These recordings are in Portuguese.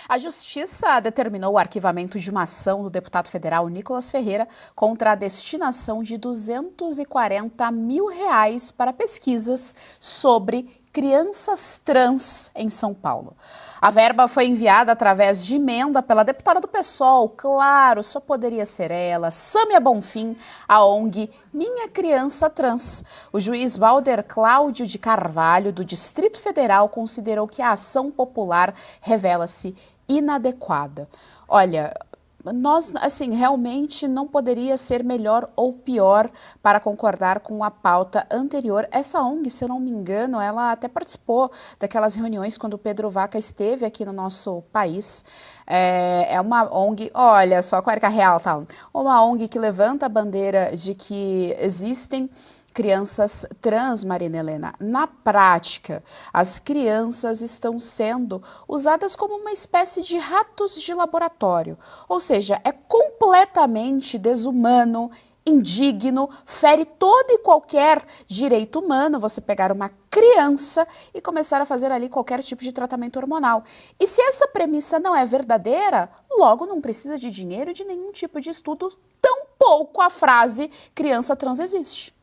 A Justiça determinou o arquivamento de uma ação do deputado federal Nicolas Ferreira contra a destinação de R$ 240 mil para pesquisas sobre crianças trans em São Paulo. A verba foi enviada através de emenda pela deputada do PSOL, claro, só poderia ser ela, Sâmia Bonfim, a ONG Minha Criança Trans. O juiz Valder Cláudio de Carvalho, do Distrito Federal, considerou que a ação popular revela-se inadequada. Olha, nós, assim, realmente não poderia ser melhor ou pior para concordar com a pauta anterior. Essa ONG, se eu não me engano, ela até participou daquelas reuniões quando o Pedro Vaca esteve aqui no nosso país. É uma ONG, olha só, qual é a real, tá? Uma ONG que levanta a bandeira de que existem crianças trans, Marina Helena. Na prática, as crianças estão sendo usadas como uma espécie de ratos de laboratório. Ou seja, é completamente desumano, indigno, fere todo e qualquer direito humano você pegar uma criança e começar a fazer ali qualquer tipo de tratamento hormonal. E se essa premissa não é verdadeira, logo não precisa de dinheiro e de nenhum tipo de estudo, tampouco a frase criança trans existe.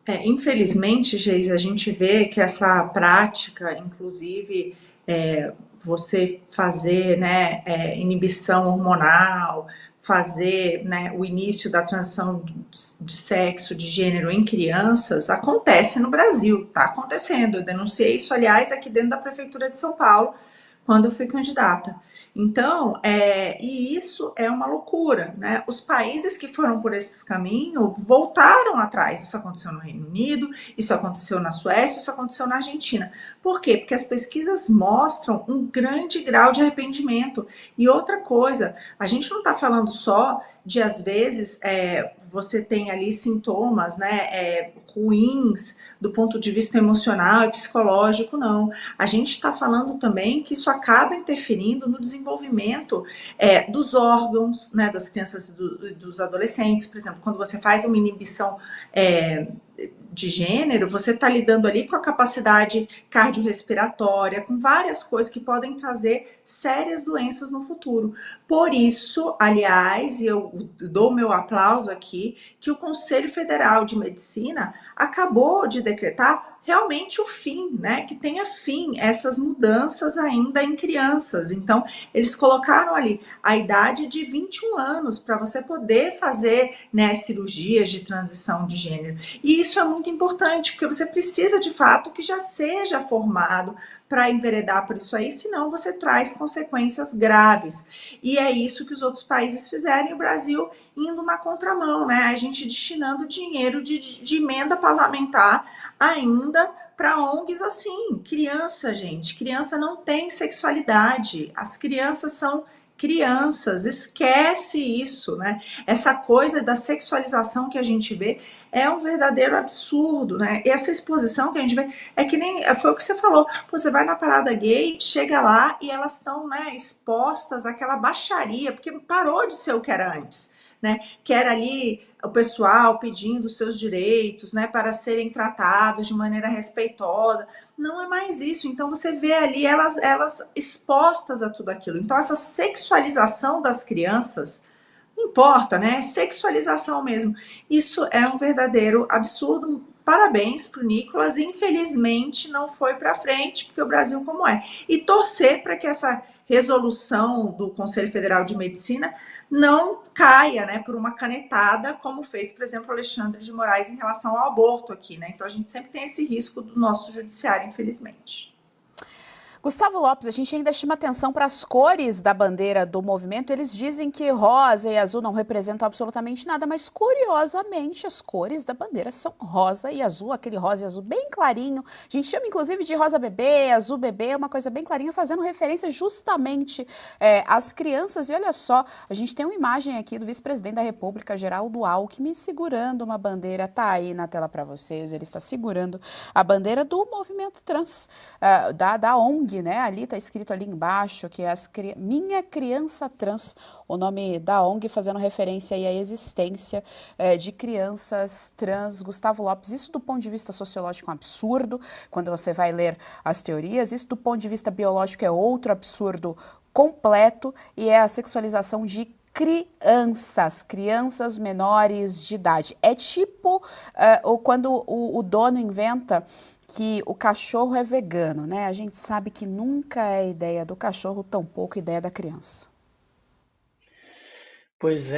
Infelizmente, Geise, a gente vê que essa prática, inclusive você fazer, né, inibição hormonal, fazer, né, o início da transição de sexo, de gênero em crianças, acontece no Brasil, está acontecendo. Eu denunciei isso, aliás, aqui dentro da Prefeitura de São Paulo, quando eu fui candidata. Então, e isso é uma loucura, né? Os países que foram por esse caminho voltaram atrás. Isso aconteceu no Reino Unido, isso aconteceu na Suécia, isso aconteceu na Argentina. Por quê? Porque as pesquisas mostram um grande grau de arrependimento. E outra coisa, a gente não está falando só de, às vezes, você tem ali sintomas, né, ruins do ponto de vista emocional e psicológico, não. A gente está falando também que isso acaba interferindo no desenvolvimento dos órgãos, né, das crianças e dos adolescentes. Por exemplo, quando você faz uma inibição de gênero, você está lidando ali com a capacidade cardiorrespiratória, com várias coisas que podem trazer sérias doenças no futuro. Por isso, aliás, e eu dou meu aplauso aqui, que o Conselho Federal de Medicina acabou de decretar realmente o fim, né? Que tenha fim essas mudanças ainda em crianças. Então, eles colocaram ali a idade de 21 anos para você poder fazer, né, cirurgias de transição de gênero. E isso é muito importante, porque você precisa de fato que já seja formado para enveredar por isso aí, senão você traz consequências graves. E é isso que os outros países fizeram, e o Brasil indo na contramão, né? A gente destinando dinheiro de emenda parlamentar ainda para ONGs assim. Criança, gente, criança não tem sexualidade, as crianças são crianças, esquece isso, né? Essa coisa da sexualização que a gente vê é um verdadeiro absurdo, né? E essa exposição que a gente vê é que nem foi o que você falou. Você vai na parada gay, chega lá e elas estão, né, expostas àquela baixaria, porque parou de ser o que era antes, né? Que era ali o pessoal pedindo seus direitos, né, para serem tratados de maneira respeitosa. Não é mais isso. Então você vê ali elas expostas a tudo aquilo. Então essa sexualização das crianças, não importa, né? Sexualização mesmo. Isso é um verdadeiro absurdo. Parabéns pro Nicolas. Infelizmente não foi para frente, porque o Brasil como é. E torcer para que essa resolução do Conselho Federal de Medicina não caia, né, por uma canetada, como fez, por exemplo, Alexandre de Moraes em relação ao aborto aqui, né? Então a gente sempre tem esse risco do nosso judiciário, infelizmente. Gustavo Lopes, a gente ainda chama atenção para as cores da bandeira do movimento. Eles dizem que rosa e azul não representam absolutamente nada, mas curiosamente as cores da bandeira são rosa e azul, aquele rosa e azul bem clarinho. A gente chama inclusive de rosa bebê, azul bebê, uma coisa bem clarinha, fazendo referência justamente às crianças. E olha só, a gente tem uma imagem aqui do vice-presidente da República, Geraldo Alckmin, segurando uma bandeira. Tá aí na tela para vocês, ele está segurando a bandeira do movimento trans, da ONG. ONG, né? Ali está escrito ali embaixo que é Minha Criança Trans, o nome da ONG, fazendo referência aí à existência de crianças trans. Gustavo Lopes, isso do ponto de vista sociológico é um absurdo, quando você vai ler as teorias, isso do ponto de vista biológico é outro absurdo completo, e é a sexualização de crianças menores de idade. É tipo quando o dono inventa que o cachorro é vegano, né? A gente sabe que nunca é ideia do cachorro, tampouco ideia da criança. Pois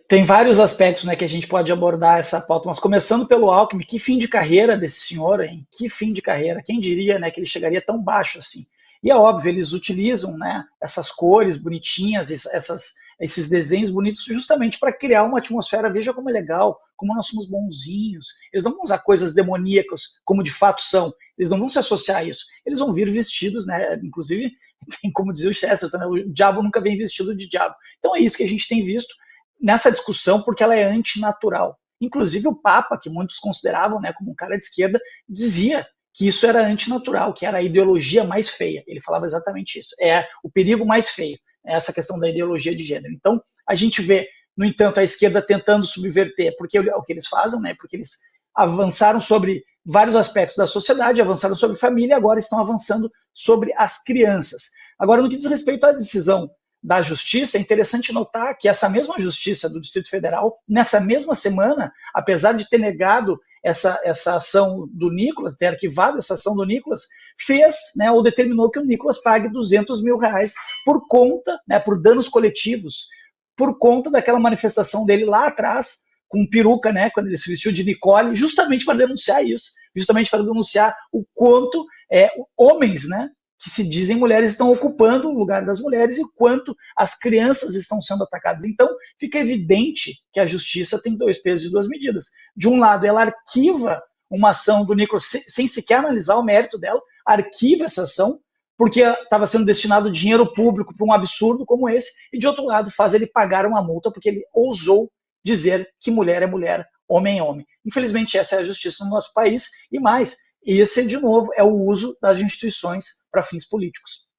tem vários aspectos, né, que a gente pode abordar essa pauta, mas começando pelo Alckmin, que fim de carreira desse senhor, hein? Que fim de carreira, quem diria, né, que ele chegaria tão baixo assim? E é óbvio, eles utilizam, né, essas cores bonitinhas, esses desenhos bonitos justamente para criar uma atmosfera, veja como é legal, como nós somos bonzinhos. Eles não vão usar coisas demoníacas como de fato são, eles não vão se associar a isso, eles vão vir vestidos, né, inclusive, tem como dizer o Chesterton, né, o diabo nunca vem vestido de diabo. Então é isso que a gente tem visto nessa discussão, porque ela é antinatural. Inclusive o Papa, que muitos consideravam, né, como um cara de esquerda, dizia que isso era antinatural, que era a ideologia mais feia. Ele falava exatamente isso. É o perigo mais feio, essa questão da ideologia de gênero. Então, a gente vê, no entanto, a esquerda tentando subverter, porque é o que eles fazem, né? Porque eles avançaram sobre vários aspectos da sociedade, avançaram sobre família e agora estão avançando sobre as crianças. Agora, no que diz respeito à decisão da Justiça, é interessante notar que essa mesma Justiça do Distrito Federal, nessa mesma semana, apesar de ter negado essa ação do Nicolas, ter arquivado essa ação do Nicolas, fez, né, ou determinou que o Nicolas pague R$200 mil por conta, né, por danos coletivos, por conta daquela manifestação dele lá atrás, com peruca, né, quando ele se vestiu de Nicole, justamente para denunciar isso, justamente para denunciar o quanto homens, né, que se dizem mulheres estão ocupando o lugar das mulheres e quanto as crianças estão sendo atacadas. Então, fica evidente que a justiça tem dois pesos e duas medidas. De um lado, ela arquiva uma ação do Nicolas sem sequer analisar o mérito dela, arquiva essa ação, porque estava sendo destinado dinheiro público para um absurdo como esse, e de outro lado, faz ele pagar uma multa porque ele ousou dizer que mulher é mulher, homem é homem. Infelizmente, essa é a justiça no nosso país, e mais, esse, de novo, é o uso das instituições para fins políticos.